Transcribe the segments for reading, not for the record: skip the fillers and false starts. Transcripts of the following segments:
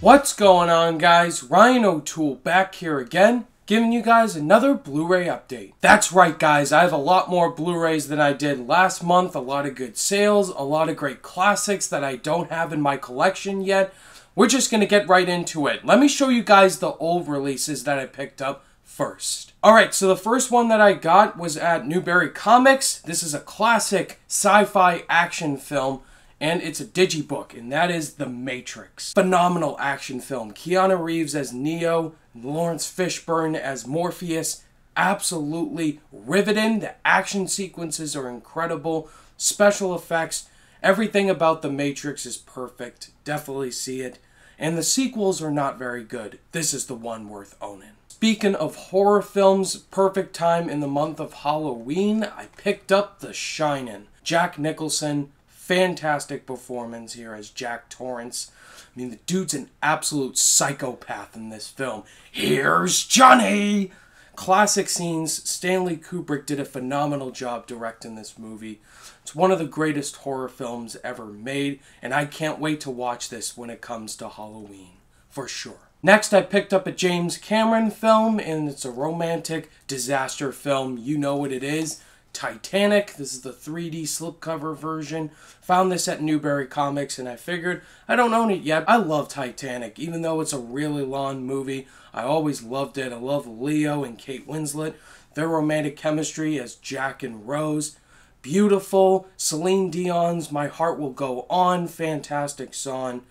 What's going on, guys? Ryan O'Toole back here again, giving you guys another Blu-ray update. That's right, guys, I have a lot more Blu-rays than I did last month, a lot of good sales, a lot of great classics that I don't have in my collection yet. We're just going to get right into it. Let me show you guys the old releases that I picked up first. Alright, so the first one that I got was at Newbury Comics. This is a classic sci-fi action film, and it's a digibook, and that is The Matrix. Phenomenal action film. Keanu Reeves as Neo, Lawrence Fishburne as Morpheus. Absolutely riveting. The action sequences are incredible. Special effects. Everything about The Matrix is perfect. Definitely see it. And the sequels are not very good. This is the one worth owning. Speaking of horror films, perfect time in the month of Halloween, I picked up The Shining. Jack Nicholson. Fantastic performance here as Jack Torrance. I mean, the dude's an absolute psychopath in this film. Here's Johnny! Classic scenes. Stanley Kubrick did a phenomenal job directing this movie. It's one of the greatest horror films ever made, and I can't wait to watch this when it comes to Halloween, for sure. Next, I picked up a James Cameron film, and it's a romantic disaster film. You know what it is. Titanic. This is the 3D slipcover version. Found this at Newbury Comics, and I figured I don't own it yet. I love Titanic, even though it's a really long movie. I always loved it. I love Leo and Kate Winslet. Their romantic chemistry as Jack and Rose. Beautiful. Celine Dion's My Heart Will Go On. Fantastic song.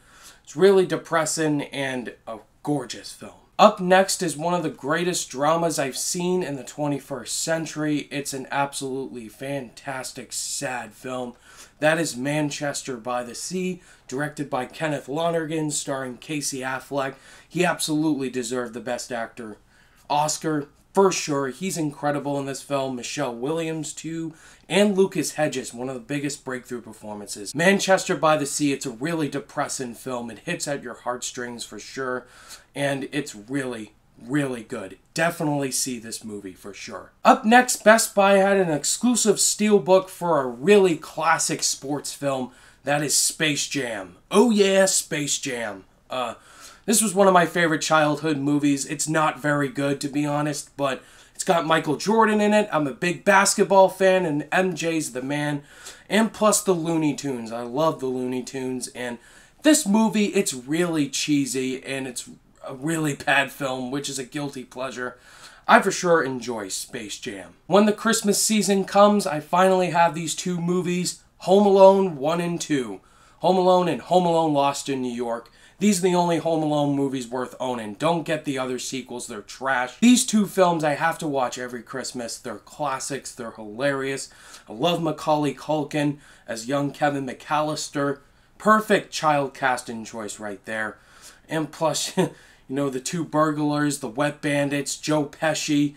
It's really depressing and a gorgeous film. Up next is one of the greatest dramas I've seen in the 21st century. It's an absolutely fantastic, sad film. That is Manchester by the Sea, directed by Kenneth Lonergan, starring Casey Affleck. He absolutely deserved the Best Actor Oscar, for sure. He's incredible in this film. Michelle Williams, too, and Lucas Hedges, one of the biggest breakthrough performances. Manchester by the Sea, it's a really depressing film. It hits at your heartstrings for sure, and it's really, really good. Definitely see this movie for sure. Up next, Best Buy had an exclusive steelbook for a really classic sports film. That is Space Jam. Oh yeah, Space Jam. This was one of my favorite childhood movies. It's not very good, to be honest, but it's got Michael Jordan in it. I'm a big basketball fan, and MJ's the man. And plus the Looney Tunes. I love the Looney Tunes, and this movie, it's really cheesy, and it's a really bad film, which is a guilty pleasure. I for sure enjoy Space Jam. When the Christmas season comes, I finally have these two movies, Home Alone 1 and 2. Home Alone and Home Alone Lost in New York. These are the only Home Alone movies worth owning. Don't get the other sequels, they're trash. These two films I have to watch every Christmas. They're classics, they're hilarious. I love Macaulay Culkin as young Kevin McAllister. Perfect child casting choice right there. And plus, you know, the two burglars, the wet bandits, Joe Pesci.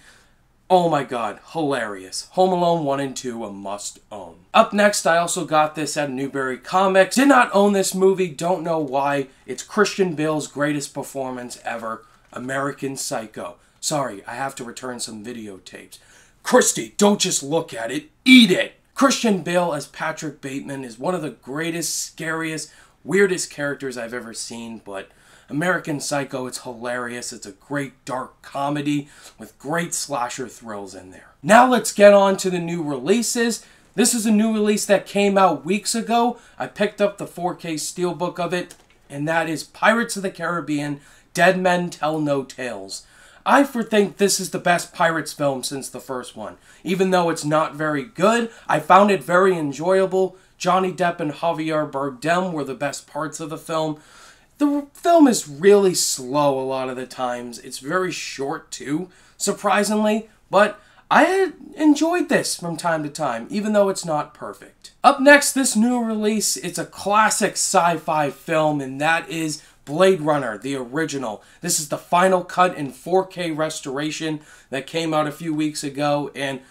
Oh my god, hilarious. Home Alone 1 and 2, a must own. Up next, I also got this at Newbury Comics. Did not own this movie, don't know why. It's Christian Bale's greatest performance ever, American Psycho. Sorry, I have to return some videotapes. Christy, don't just look at it, eat it! Christian Bale as Patrick Bateman is one of the greatest, scariest, weirdest characters I've ever seen, but American Psycho, it's hilarious. It's a great dark comedy with great slasher thrills in there. Now let's get on to the new releases. This is a new release that came out weeks ago. I picked up the 4K steelbook of it, and that is Pirates of the Caribbean, Dead Men Tell No Tales. I think this is the best Pirates film since the first one. Even though it's not very good, I found it very enjoyable. Johnny Depp and Javier Bardem were the best parts of the film. The film is really slow a lot of the times. It's very short too, surprisingly, but I enjoyed this from time to time, even though it's not perfect. Up next, this new release, it's a classic sci-fi film, and that is Blade Runner, the original. This is the final cut in 4K restoration that came out a few weeks ago, and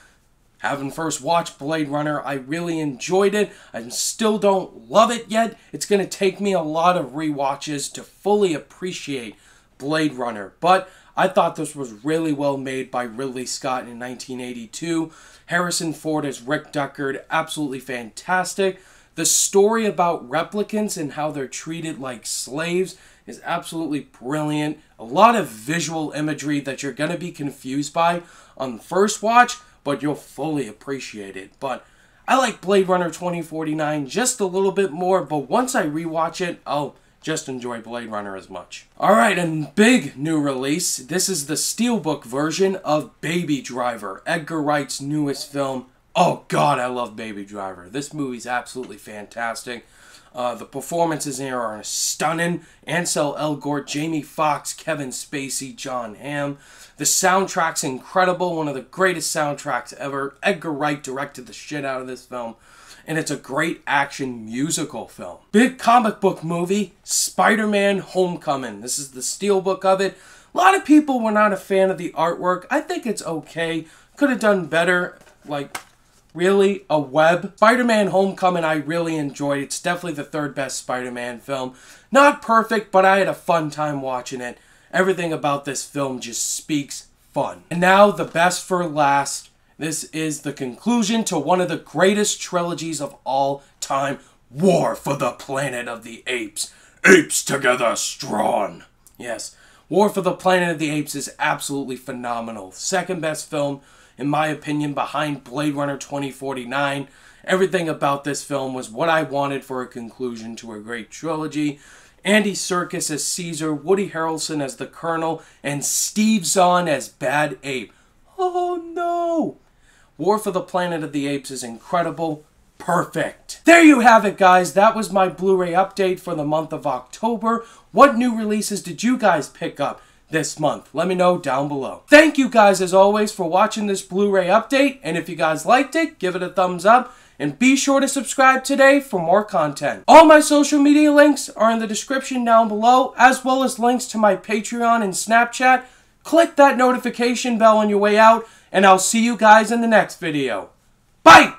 having first watched Blade Runner, I really enjoyed it. I still don't love it yet. It's going to take me a lot of rewatches to fully appreciate Blade Runner. But I thought this was really well made by Ridley Scott in 1982. Harrison Ford as Rick Deckard, absolutely fantastic. The story about replicants and how they're treated like slaves is absolutely brilliant. A lot of visual imagery that you're going to be confused by on the first watch, but you'll fully appreciate it. But I like Blade Runner 2049 just a little bit more, but once I rewatch it, I'll just enjoy Blade Runner as much. Alright, and big new release. This is the Steelbook version of Baby Driver, Edgar Wright's newest film. Oh god, I love Baby Driver. This movie's absolutely fantastic. The performances here are stunning. Ansel Elgort, Jamie Foxx, Kevin Spacey, John Hamm. The soundtrack's incredible, one of the greatest soundtracks ever. Edgar Wright directed the shit out of this film, and it's a great action musical film. Big comic book movie, SpiderMan Homecoming. This is the steelbook of it. A lot of people were not a fan of the artwork. I think it's okay. Could have done better, like, really, a web. Spider-Man Homecoming I really enjoyed. It's definitely the third best Spider-Man film. Not perfect, but I had a fun time watching it. Everything about this film just speaks fun. And now, the best for last. This is the conclusion to one of the greatest trilogies of all time. War for the Planet of the Apes. Apes together strong. Yes, War for the Planet of the Apes is absolutely phenomenal. Second best film, in my opinion, behind Blade Runner 2049. Everything about this film was what I wanted for a conclusion to a great trilogy. Andy Serkis as Caesar, Woody Harrelson as the Colonel, and Steve Zahn as Bad Ape. Oh no! War for the Planet of the Apes is incredible. Perfect. There you have it, guys. That was my Blu-ray update for the month of October. What new releases did you guys pick up this month? Let me know down below. Thank you guys, as always, for watching this Blu-ray update. And if you guys liked it, give it a thumbs up. And be sure to subscribe today for more content. All my social media links are in the description down below, as well as links to my Patreon and Snapchat. Click that notification bell on your way out, and I'll see you guys in the next video. Bye!